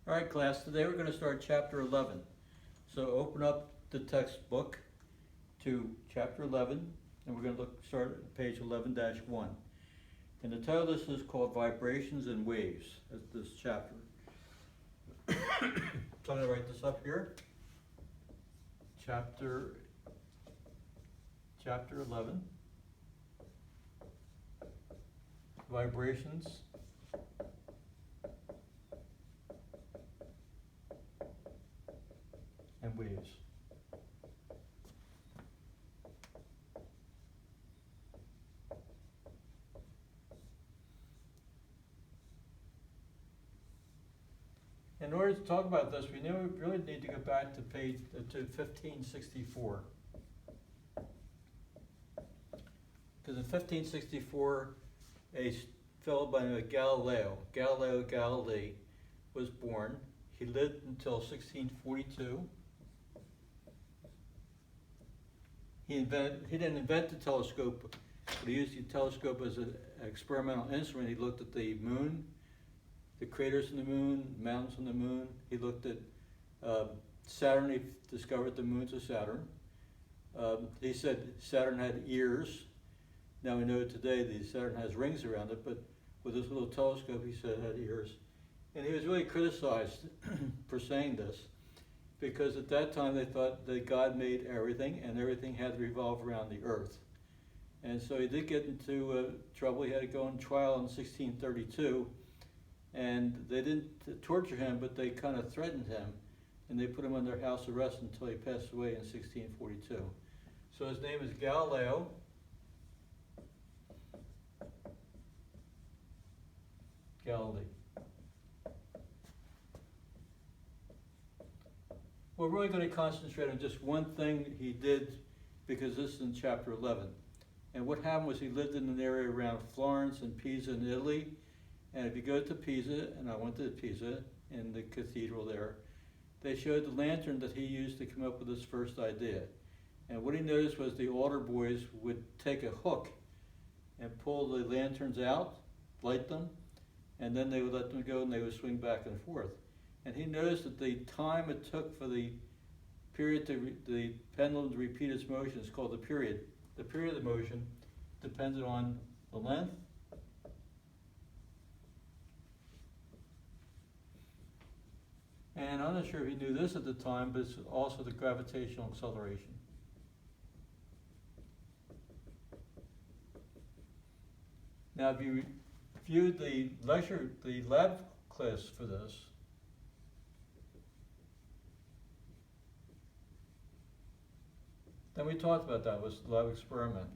All right, class, today we're going to start chapter 11. So open up the textbook to chapter 11, and we're going to start at page 11-1. And the title of this is called Vibrations and Waves, this chapter. So I'm going to write this up here. Chapter 11, Vibrations and Waves. In order to talk about this, we really need to go back to page to 1564. Because in 1564, a fellow by the name of Galileo Galilei, was born. He lived until 1642. He didn't invent the telescope, but he used the telescope as an experimental instrument. He looked at the moon, the craters in the moon, mountains on the moon. He looked at Saturn. He discovered the moons of Saturn. He said Saturn had ears. Now we know today that Saturn has rings around it, but with this little telescope, he said it had ears. And he was really criticized for saying this, because at that time they thought that God made everything and everything had to revolve around the earth. And so he did get into trouble. He had to go on trial in 1632, and they didn't torture him, but they kind of threatened him, and they put him under house arrest until he passed away in 1642. So his name is Galileo Galilei. We're really going to concentrate on just one thing he did, because this is in chapter 11. And what happened was he lived in an area around Florence and Pisa in Italy. And if you go to Pisa, and I went to Pisa, in the cathedral there, they showed the lantern that he used to come up with his first idea. And what he noticed was the altar boys would take a hook and pull the lanterns out, light them, and then they would let them go and they would swing back and forth. And he noticed that the time it took for the period the pendulum to repeat its motion is called the period. The period of the motion depended on the length and I'm not sure if he knew this at the time, but it's also the gravitational acceleration. Now, if you viewed the lab class for this, then we talked about that, was the lab experiment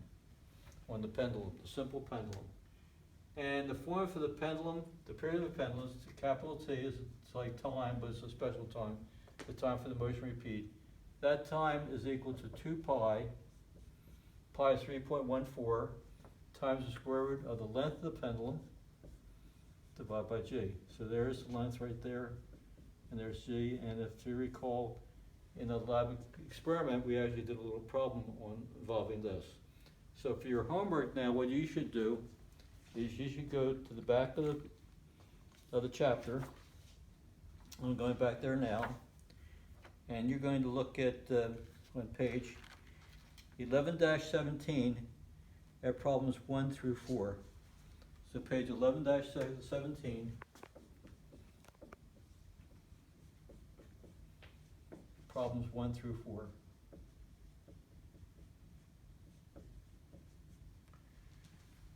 on the pendulum, the simple pendulum. And the formula for the pendulum, the period of the pendulum, is capital T, it's like time, but it's a special time, the time for the motion repeat. That time is equal to 2 pi, pi is 3.14, times the square root of the length of the pendulum, divided by g. So there's the length right there, and there's g, and if you recall, in the lab experiment, we actually did a little problem involving this. So for your homework now, what you should do is you should go to the back of the chapter. I'm going back there now, and you're going to look at on page 11-17 at problems 1 through 4. So page 11-17. Problems 1 through 4.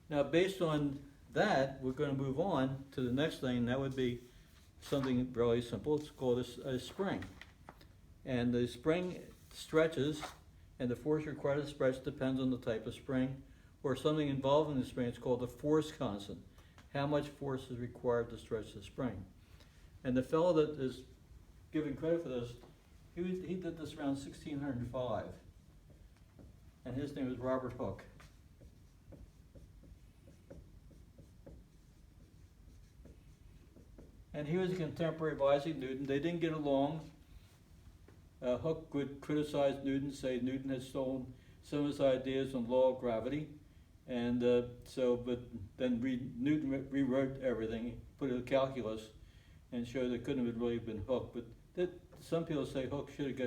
Now, based on that, we're going to move on to the next thing, and that would be something really simple. It's called a spring. And the spring stretches, and the force required to stretch depends on the type of spring, or something involved in the spring. It's called the force constant. How much force is required to stretch the spring? And the fellow that is given credit for this, he did this around 1605, and his name was Robert Hooke. And he was a contemporary of Isaac Newton. They didn't get along. Hooke would criticize Newton, say Newton had stolen some of his ideas on law of gravity, and but then Newton rewrote everything, put it in calculus, and showed it couldn't have really been Hooke, but some people say Hooke should have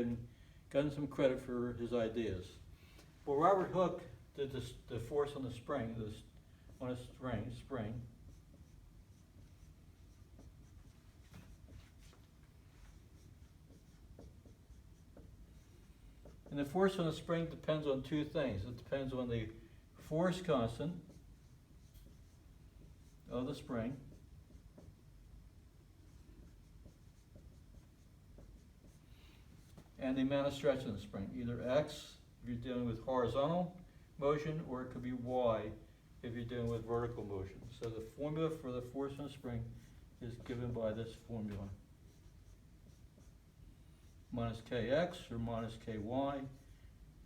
gotten some credit for his ideas. Well, Robert Hooke did the force on the spring, on a spring. And the force on the spring depends on two things. It depends on the force constant of the spring, and the amount of stretch in the spring, either X if you're dealing with horizontal motion, or it could be Y if you're dealing with vertical motion. So the formula for the force on the spring is given by this formula. Minus Kx or minus Ky.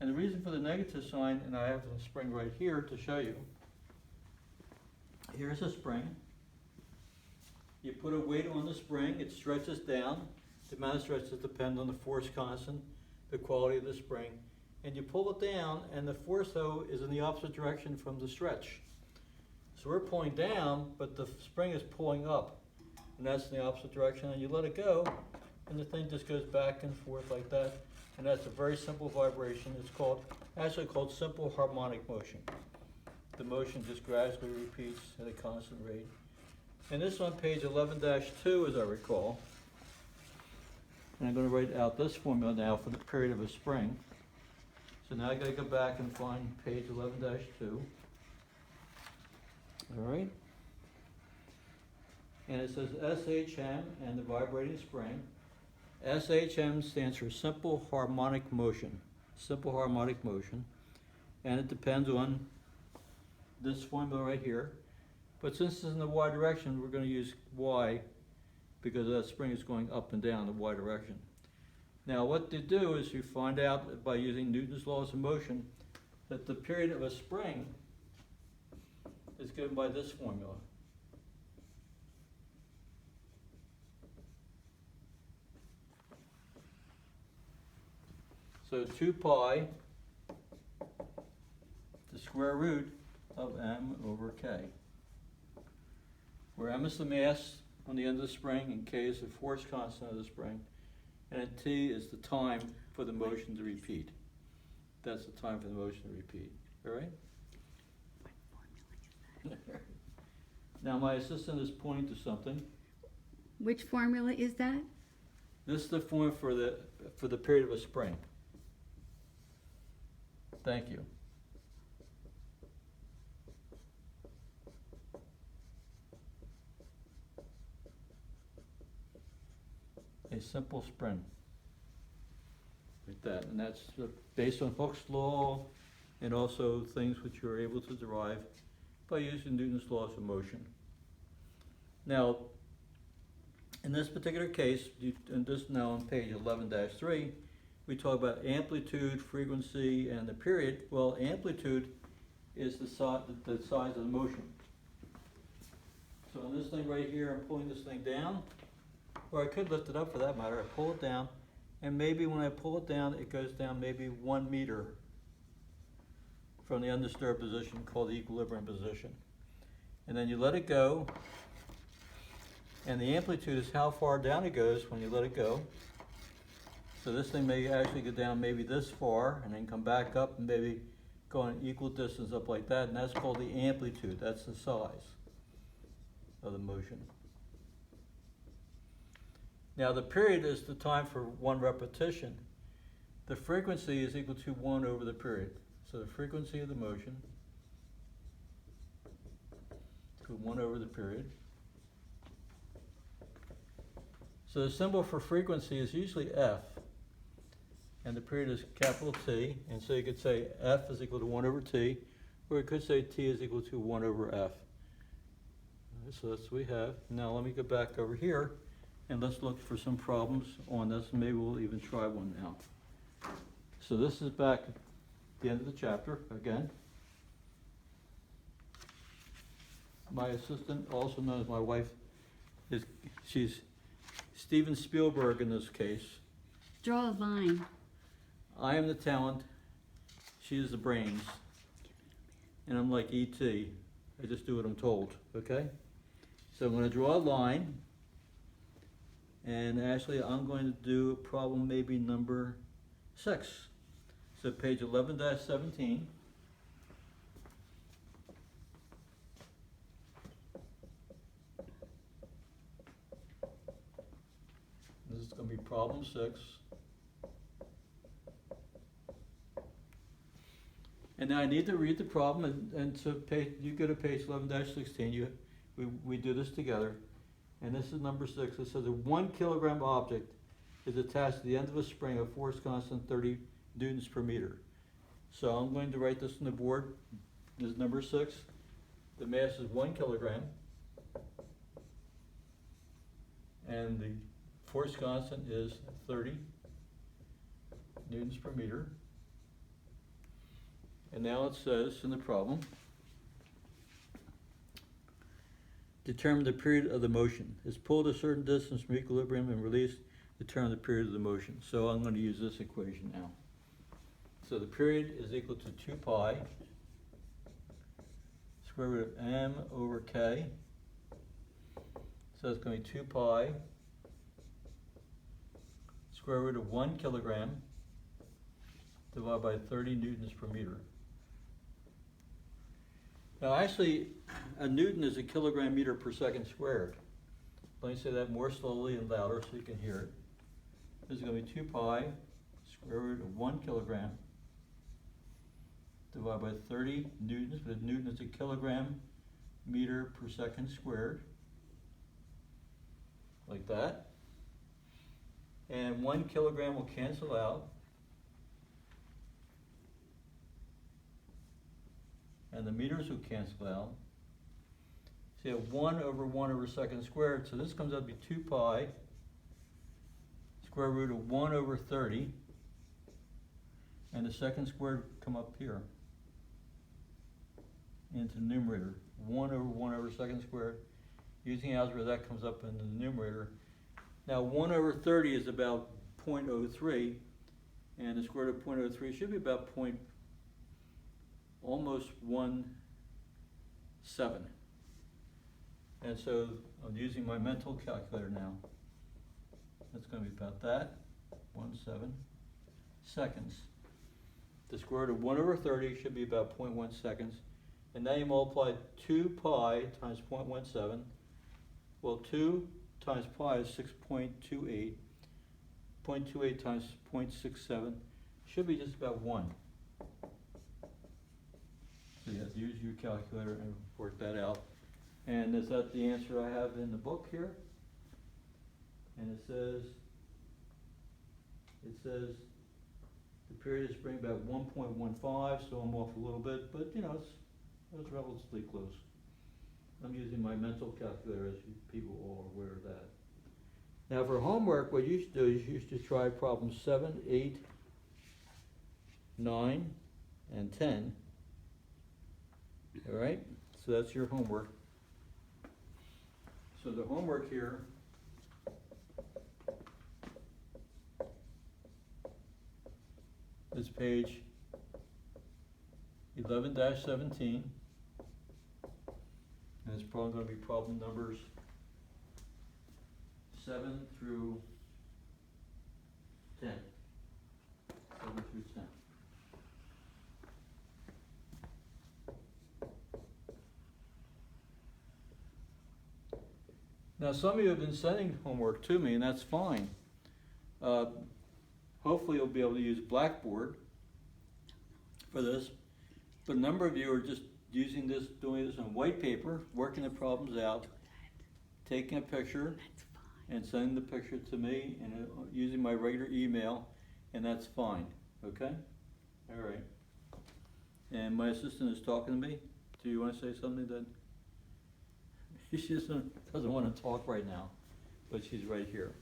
And the reason for the negative sign, and I have the spring right here to show you. Here's a spring. You put a weight on the spring, it stretches down. The amount of stretch depends on the force constant, the quality of the spring. And you pull it down, and the force, though, is in the opposite direction from the stretch. So we're pulling down, but the spring is pulling up, and that's in the opposite direction, and you let it go, and the thing just goes back and forth like that, and that's a very simple vibration. It's actually called simple harmonic motion. The motion just gradually repeats at a constant rate. And this is on page 11-2, as I recall. And I'm going to write out this formula now for the period of a spring. So now I got to go back and find page 11-2. All right. And it says SHM and the vibrating spring. SHM stands for simple harmonic motion. Simple harmonic motion. And it depends on this formula right here. But since it's in the Y direction, we're going to use Y because that spring is going up and down the Y direction. Now what to do is you find out by using Newton's laws of motion that the period of a spring is given by this formula. So 2 pi, the square root of m over k, where m is the mass on the end of the spring and k is the force constant of the spring, and t is the time for the motion to repeat. That's the time for the motion to repeat. All right? Now my assistant is pointing to something. Which formula is that? This is the formula for the period of a spring. Thank you. A simple spring, like that, and that's based on Hooke's law and also things which you're able to derive by using Newton's laws of motion. Now, in this particular case, and this now on page 11-3, we talk about amplitude, frequency, and the period. Well, amplitude is the size of the motion. So on this thing right here, I'm pulling this thing down, or I could lift it up for that matter. I pull it down, and maybe when I pull it down, it goes down maybe 1 meter from the undisturbed position called the equilibrium position. And then you let it go, and the amplitude is how far down it goes when you let it go. So this thing may actually go down maybe this far and then come back up and maybe go an equal distance up like that, and that's called the amplitude. That's the size of the motion. Now the period is the time for one repetition. The frequency is equal to 1 over the period. So the frequency of the motion to 1 over the period. So the symbol for frequency is usually F, and the period is capital T, and so you could say F is equal to 1 over T, or you could say T is equal to 1 over F. So that's what we have. Now let me go back over here, and let's look for some problems on this, and maybe we'll even try one now. So this is back at the end of the chapter again. My assistant, also known as my wife, she's Steven Spielberg in this case. Draw a line. I am the talent, she is the brains, and I'm like E.T. I just do what I'm told, okay? So I'm going to draw a line, And actually, I'm going to do problem maybe number 6. So page 11-17. This is going to be problem 6. And now I need to read the problem, and so page, you go to page 11-16, we do this together. And this is number 6. It says a 1 kilogram object is attached to the end of a spring of force constant 30 newtons per meter. So I'm going to write this on the board. This is number 6. The mass is 1 kilogram. And the force constant is 30 newtons per meter. And now it says in the problem, determine the period of the motion. It's pulled a certain distance from equilibrium and released, determine the period of the motion. So I'm going to use this equation now. So the period is equal to 2 pi square root of m over k. So it's going to be 2 pi square root of 1 kilogram divided by 30 newtons per meter. Now actually, a newton is a kilogram meter per second squared. Let me say that more slowly and louder so you can hear it. This is going to be 2 pi square root of 1 kilogram divided by 30 newtons, but newton is a kilogram meter per second squared, like that. And 1 kilogram will cancel out. And the meters will cancel out. So you have 1 over 1 over second squared, so this comes out to be 2 pi square root of 1 over 30, and the second squared come up here into the numerator. 1 over 1 over second squared. Using algebra, that comes up in the numerator. Now 1 over 30 is about 0.03, and the square root of 0.03 should be about almost 1/7. And so I'm using my mental calculator now. That's going to be about that, 1/7 seconds. The square root of 1 over 30 should be about 0.1 seconds. And now you multiply 2 pi times 0.17. Well, 2 times pi is 6.28. 0.28 times 0.67 should be just about 1. So you have to use your calculator and work that out. And is that the answer I have in the book here? And it says the period is spring about 1.15, so I'm off a little bit, but you know, it's relatively close. I'm using my mental calculator, as you people all are aware of that. Now for homework, what you should do is you should try problems 7, 8, 9, and 10. All right, so that's your homework. So the homework here is page 11-17, and it's probably going to be problem numbers 7 through 10. 7 through 10. Now, some of you have been sending homework to me, and that's fine. Hopefully you'll be able to use Blackboard for this, but a number of you are just using this, doing this on white paper, working the problems out, taking a picture, and sending the picture to me, and using my regular email, and that's fine, okay? All right. And my assistant is talking to me. Do you want to say something then? She just doesn't want to talk right now, but she's right here.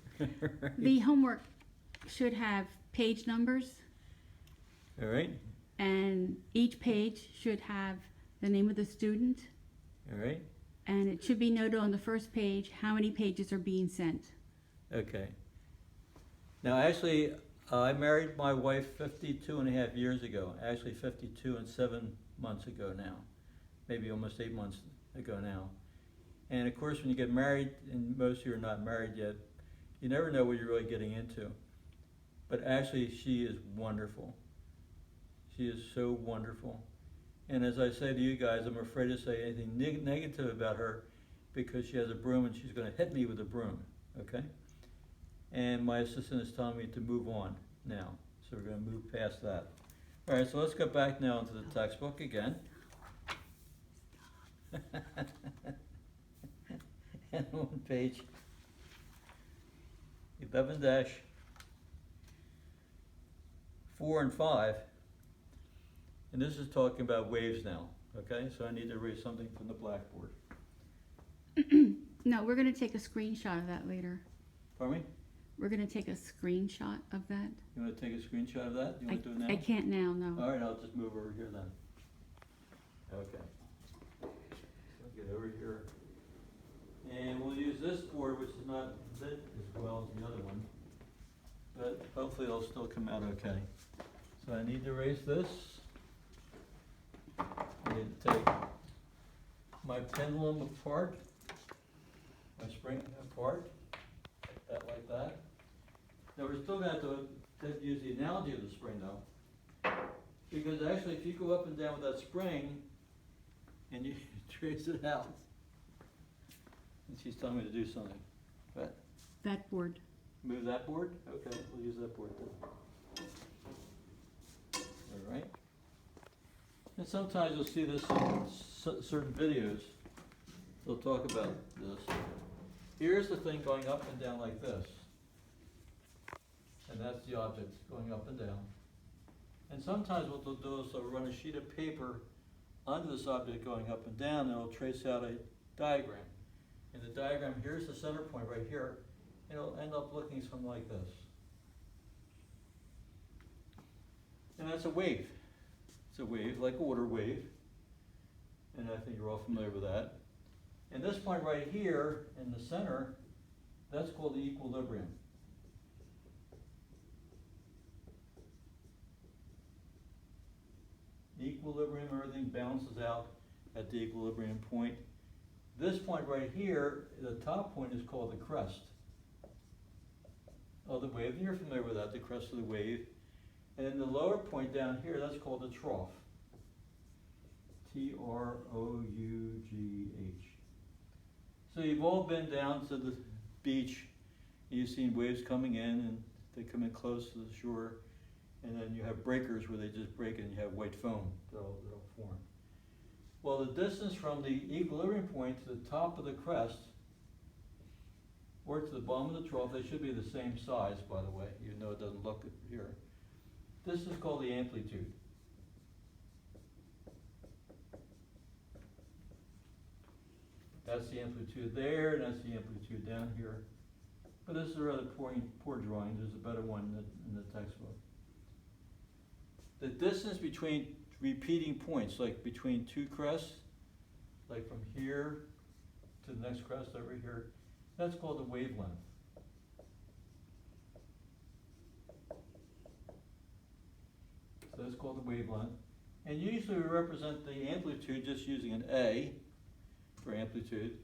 The homework should have page numbers, All right, and each page should have the name of the student, all right, and it should be noted on the first page how many pages are being sent. okay. Now, actually, I married my wife 52 and a half years ago. Actually, 52 and 7 months ago now. Maybe almost 8 months ago now. And of course, when you get married, and most of you are not married yet, You never know what you're really getting into. But actually, she is wonderful. She is so wonderful. And as I say to you guys, I'm afraid to say anything negative about her because she has a broom and she's going to hit me with a broom, okay? And my assistant is telling me to move on now. So we're going to move past that. All right, so let's go back now into the textbook again. And on page 11-4 and 5, and this is talking about waves now, okay? So I need to erase something from the blackboard. No, we're gonna take a screenshot of that later. Pardon me? We're gonna take a screenshot of that. You want to take a screenshot of that? You want to do it now? I can't now, no. All right, I'll just move over here then. Okay. So I'll get over here. And we'll use this board, which is not lit as well as the other one. But hopefully it'll still come out okay. So I need to erase this. I need to take my pendulum apart, my spring apart, like that. Now we're still going to have to use the analogy of the spring though. Because actually if you go up and down with that spring and you trace it out, and she's telling me to do something. But That board. move that board? Okay, we'll use that board then. All right. And sometimes you'll see this in certain videos. They'll talk about this. Here's the thing going up and down like this. And that's the object going up and down. And sometimes what they'll do is they'll run a sheet of paper onto this object going up and down, and it'll trace out a diagram. In the diagram, here's the center point right here, and it'll end up looking something like this. And that's a wave. It's a wave, like a water wave. And I think you're all familiar with that. And this point right here in the center, that's called the equilibrium. Equilibrium, everything balances out at the equilibrium point. This point right here, the top point is called the crest of the wave. And you're familiar with that, the crest of the wave. And then the lower point down here, that's called the trough. T-R-O-U-G-H. So you've all been down to the beach, and you've seen waves coming in, and they come in close to the shore, and then you have breakers where they just break and you have white foam that'll form. Well, the distance from the equilibrium point to the top of the crest, or to the bottom of the trough, they should be the same size, by the way, even though it doesn't look it here. This is called the amplitude. That's the amplitude there, and that's the amplitude down here. But this is a rather poor drawing. There's a better one in the textbook. The distance between repeating points, like between two crests, like from here to the next crest over here, that's called the wavelength. So that's called the wavelength. And usually we represent the amplitude just using an A for amplitude,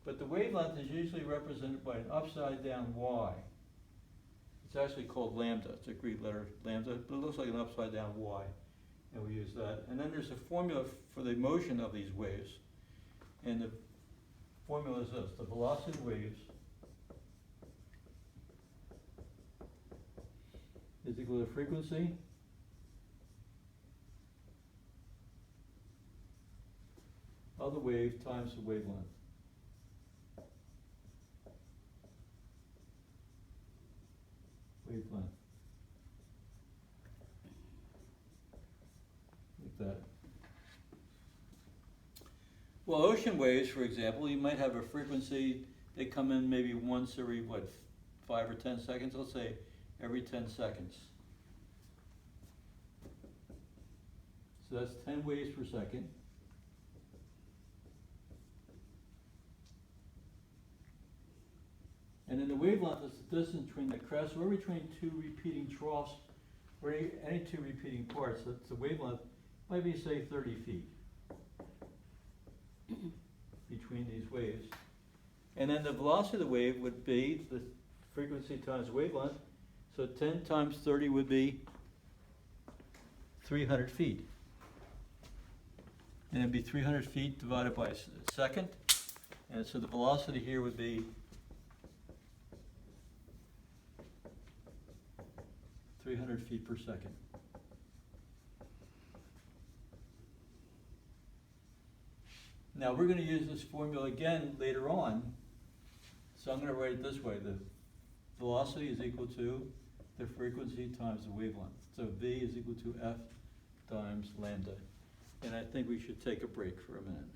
but the wavelength is usually represented by an upside down Y. It's actually called lambda. It's a Greek letter, lambda, but it looks like an upside down Y, and we use that. And then there's a formula for the motion of these waves, and the formula is this: the velocity of waves is equal to frequency of the wave times the wavelength. Wavelength. Like that. Well, ocean waves, for example, you might have a frequency, they come in maybe once every, 5 or 10 seconds? Let's say every 10 seconds. So that's 10 waves per second. And then the wavelength is the distance between the crests or between two repeating troughs or any two repeating parts. So the wavelength might be, say, 30 feet between these waves. And then the velocity of the wave would be the frequency times wavelength. So 10 times 30 would be 300 feet. And it'd be 300 feet divided by a second. And so the velocity here would be 300 feet per second. Now, we're gonna use this formula again later on. So I'm gonna write it this way: the velocity is equal to the frequency times the wavelength. So V is equal to F times lambda. And I think we should take a break for a minute.